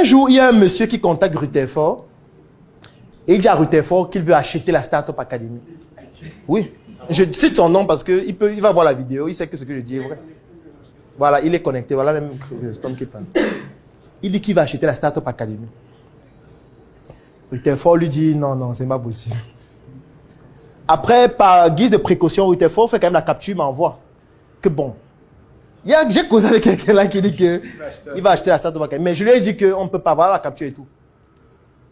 jour, il y a un monsieur qui contacte Rutherford et il dit à Rutherford qu'il veut acheter la Startup Academy. Oui, je cite son nom parce qu'il va voir la vidéo, il sait que ce que je dis est vrai. Voilà, il est connecté, voilà même Tom qui parle. Il dit qu'il va acheter la Startup Academy. Rutherford lui dit non, c'est pas possible. Après, par guise de précaution, Rutherford fait quand même la capture, il m'envoie. Que bon. J'ai causé avec quelqu'un là qui dit qu'il va acheter la Startup Academy. Mais je lui ai dit qu'on ne peut pas avoir la capture et tout.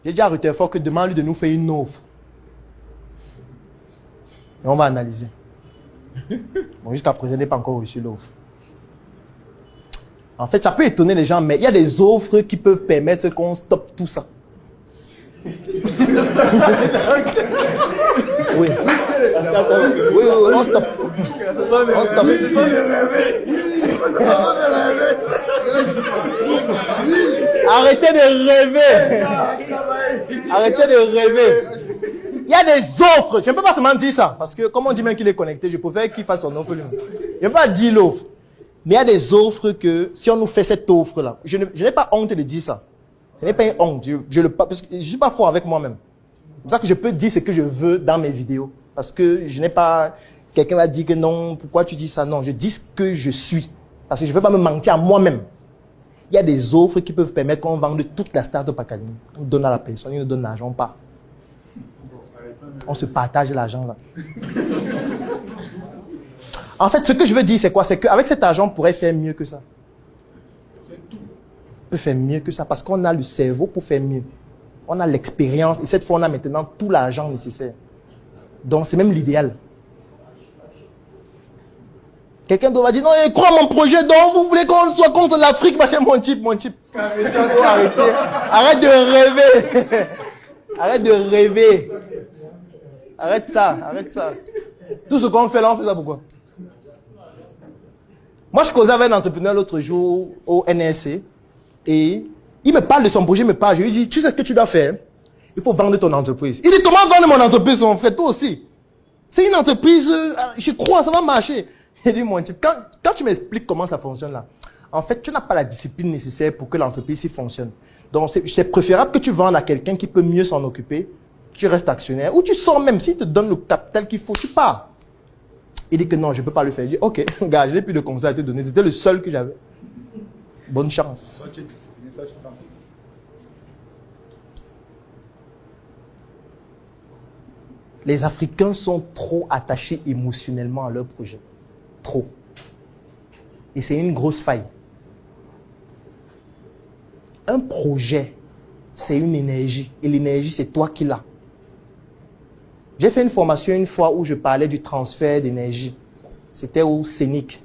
J'ai dit à Rutherford que demande-lui de nous faire une offre. Et on va analyser. Bon, jusqu'à présent, je n'ai pas encore reçu l'offre. En fait, ça peut étonner les gens, mais il y a des offres qui peuvent permettre qu'on stoppe tout ça. Oui. Oui, on stoppe. On stoppe. Arrêtez de rêver. Arrêtez de rêver. Il y a des offres. Je ne peux pas seulement dire ça. Parce que, comme on dit même qu'il est connecté, je préfère qu'il fasse son offre lui. Je ne peux pas dire l'offre. Mais il y a des offres que, si on nous fait cette offre-là, je n'ai pas honte de dire ça. Ce n'est pas une honte. Parce que je ne suis pas fort avec moi-même. C'est pour ça que je peux dire ce que je veux dans mes vidéos. Parce que je n'ai pas... Quelqu'un va dire que non, pourquoi tu dis ça? Non, je dis ce que je suis. Parce que je ne veux pas me mentir à moi-même. Il y a des offres qui peuvent permettre qu'on vende toute la Startup Academy. On donne à la personne, il nous donne l'argent, pas. On se partage l'argent là. En fait, ce que je veux dire, c'est quoi? C'est qu'avec cet argent, on pourrait faire mieux que ça. On peut faire mieux que ça parce qu'on a le cerveau pour faire mieux. On a l'expérience et cette fois, on a maintenant tout l'argent nécessaire. Donc, c'est même l'idéal. Quelqu'un doit dire, non, crois mon projet, donc vous voulez qu'on soit contre l'Afrique, machin, mon type. Arrête de rêver. Arrête de rêver. Arrête ça. Tout ce qu'on fait là, on fait ça pourquoi? Moi, je causais avec un entrepreneur l'autre jour au NRC et il me parle de son projet, je lui dis, tu sais ce que tu dois faire? Il faut vendre ton entreprise. Il dit, comment vendre mon entreprise, mon frère? Toi aussi. C'est une entreprise, je crois, ça va marcher. Il dit, mon type, quand tu m'expliques comment ça fonctionne là, en fait, tu n'as pas la discipline nécessaire pour que l'entreprise y fonctionne. Donc, c'est préférable que tu vendes à quelqu'un qui peut mieux s'en occuper. Tu restes actionnaire ou tu sors même. S'il te donne le capital qu'il faut, tu pars. Il dit que non, je ne peux pas le faire. Je dis, ok, gars, je n'ai plus de conseils à te donner. C'était le seul que j'avais. Bonne chance. Les Africains sont trop attachés émotionnellement à leur projet. Trop. Et c'est une grosse faille. Un projet, c'est une énergie. Et l'énergie, c'est toi qui l'as. J'ai fait une formation une fois où je parlais du transfert d'énergie. C'était au Scénic.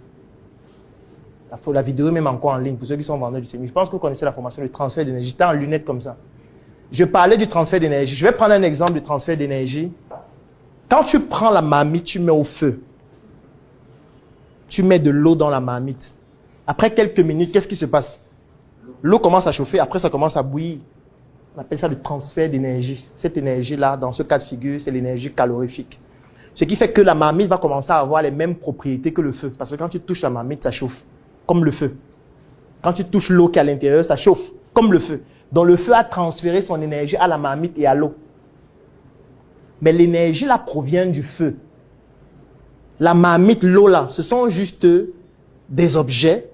La vidéo est même encore en ligne pour ceux qui sont vendeurs du Scénic. Je pense que vous connaissez la formation du transfert d'énergie. J'étais en lunettes comme ça. Je parlais du transfert d'énergie. Je vais prendre un exemple du transfert d'énergie. Quand tu prends la marmite, tu mets au feu. Tu mets de l'eau dans la marmite. Après quelques minutes, qu'est-ce qui se passe? L'eau commence à chauffer, après ça commence à bouillir. On appelle ça le transfert d'énergie. Cette énergie-là, dans ce cas de figure, c'est l'énergie calorifique. Ce qui fait que la marmite va commencer à avoir les mêmes propriétés que le feu. Parce que quand tu touches la marmite, ça chauffe, comme le feu. Quand tu touches l'eau qui est à l'intérieur, ça chauffe, comme le feu. Donc le feu a transféré son énergie à la marmite et à l'eau. Mais l'énergie là provient du feu. La marmite, l'eau là, ce sont juste des objets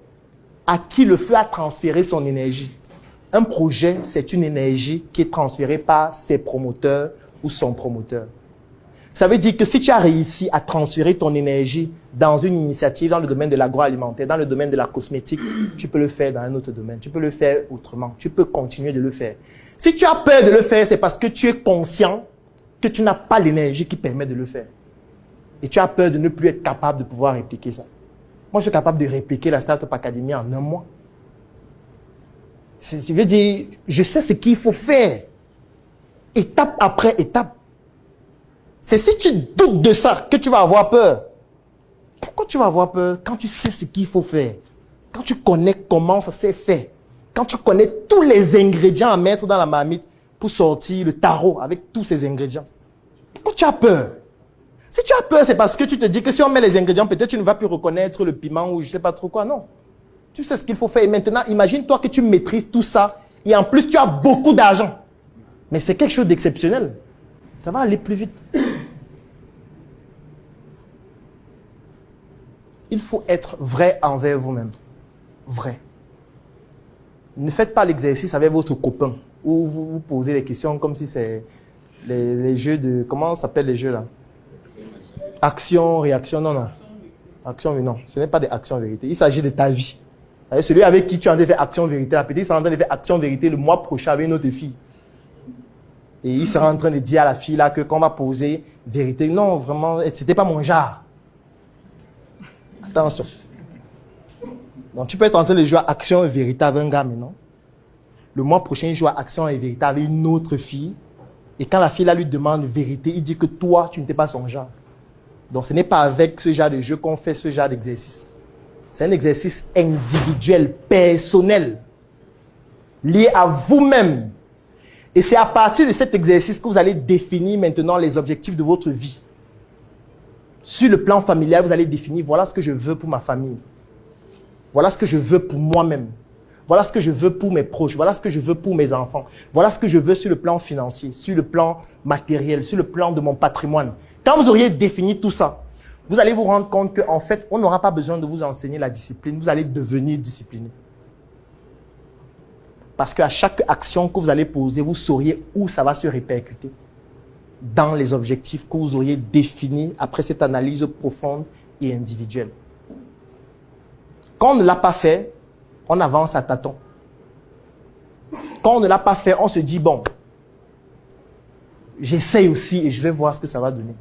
à qui le feu a transféré son énergie. Un projet, c'est une énergie qui est transférée par ses promoteurs ou son promoteur. Ça veut dire que si tu as réussi à transférer ton énergie dans une initiative dans le domaine de l'agroalimentaire, dans le domaine de la cosmétique, tu peux le faire dans un autre domaine. Tu peux le faire autrement. Tu peux continuer de le faire. Si tu as peur de le faire, c'est parce que tu es conscient que tu n'as pas l'énergie qui permet de le faire. Et tu as peur de ne plus être capable de pouvoir répliquer ça. Moi, je suis capable de répliquer la Startup Academy en un mois. Je veux dire, je sais ce qu'il faut faire. Étape après étape. C'est si tu doutes de ça que tu vas avoir peur. Pourquoi tu vas avoir peur quand tu sais ce qu'il faut faire? Quand tu connais comment ça s'est fait? Quand tu connais tous les ingrédients à mettre dans la marmite pour sortir le tarot avec tous ces ingrédients. Pourquoi tu as peur? Si tu as peur, c'est parce que tu te dis que si on met les ingrédients, peut-être tu ne vas plus reconnaître le piment ou je ne sais pas trop quoi. Non. Tu sais ce qu'il faut faire. Et maintenant, imagine-toi que tu maîtrises tout ça Et en plus, tu as beaucoup d'argent. Mais c'est quelque chose d'exceptionnel. Ça va aller plus vite. Il faut être vrai envers vous-même. Vrai. Ne faites pas l'exercice avec votre copain où vous vous posez les questions comme si c'est les jeux de... Comment s'appellent les jeux là? Action, réaction, non. Action, non. Ce n'est pas des actions vérité. Il s'agit de ta vie. Celui avec qui tu es en train de faire action vérité, la petite sera en train de faire action vérité le mois prochain avec une autre fille. Et il sera en train de dire à la fille là que quand on va poser vérité, non, vraiment, c'était pas mon genre. Attention. Donc tu peux être en train de jouer à action et vérité avec un gars, mais non. Le mois prochain, il joue à action et vérité avec une autre fille. Et quand la fille là lui demande vérité, il dit que toi, tu n'étais pas son genre. Donc ce n'est pas avec ce genre de jeu qu'on fait ce genre d'exercice. C'est un exercice individuel, personnel, lié à vous-même. Et c'est à partir de cet exercice que vous allez définir maintenant les objectifs de votre vie. Sur le plan familial, vous allez définir, voilà ce que je veux pour ma famille. Voilà ce que je veux pour moi-même. Voilà ce que je veux pour mes proches. Voilà ce que je veux pour mes enfants. Voilà ce que je veux sur le plan financier, sur le plan matériel, sur le plan de mon patrimoine. Quand vous auriez défini tout ça, vous allez vous rendre compte qu'en fait, on n'aura pas besoin de vous enseigner la discipline. Vous allez devenir discipliné. Parce qu'à chaque action que vous allez poser, vous sauriez où ça va se répercuter dans les objectifs que vous auriez définis après cette analyse profonde et individuelle. Quand on ne l'a pas fait, on avance à tâtons. Quand on ne l'a pas fait, on se dit, bon, j'essaye aussi et je vais voir ce que ça va donner.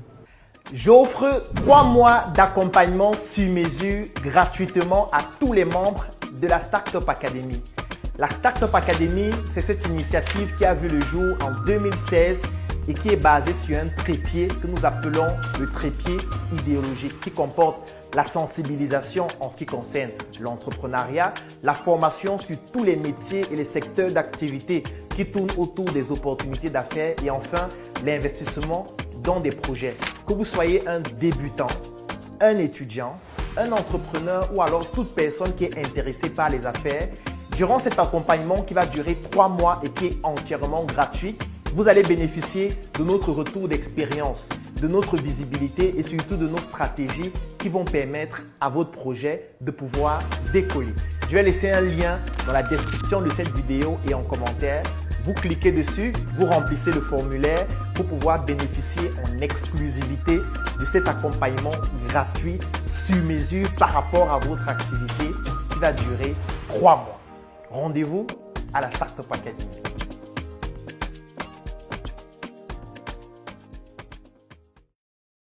J'offre 3 mois d'accompagnement sur mesure gratuitement à tous les membres de la Startup Academy. La Startup Academy, c'est cette initiative qui a vu le jour en 2016 et qui est basée sur un trépied que nous appelons le trépied idéologique qui comporte la sensibilisation en ce qui concerne l'entrepreneuriat, la formation sur tous les métiers et les secteurs d'activité qui tournent autour des opportunités d'affaires et enfin l'investissement dans des projets. Que vous soyez un débutant, un étudiant, un entrepreneur ou alors toute personne qui est intéressée par les affaires, durant cet accompagnement qui va durer 3 mois et qui est entièrement gratuit, vous allez bénéficier de notre retour d'expérience, de notre visibilité et surtout de nos stratégies qui vont permettre à votre projet de pouvoir décoller. Je vais laisser un lien dans la description de cette vidéo et en commentaire. Vous cliquez dessus, vous remplissez le formulaire pour pouvoir bénéficier en exclusivité de cet accompagnement gratuit sur mesure par rapport à votre activité qui va durer 3 mois. Rendez-vous à la Startup Academy.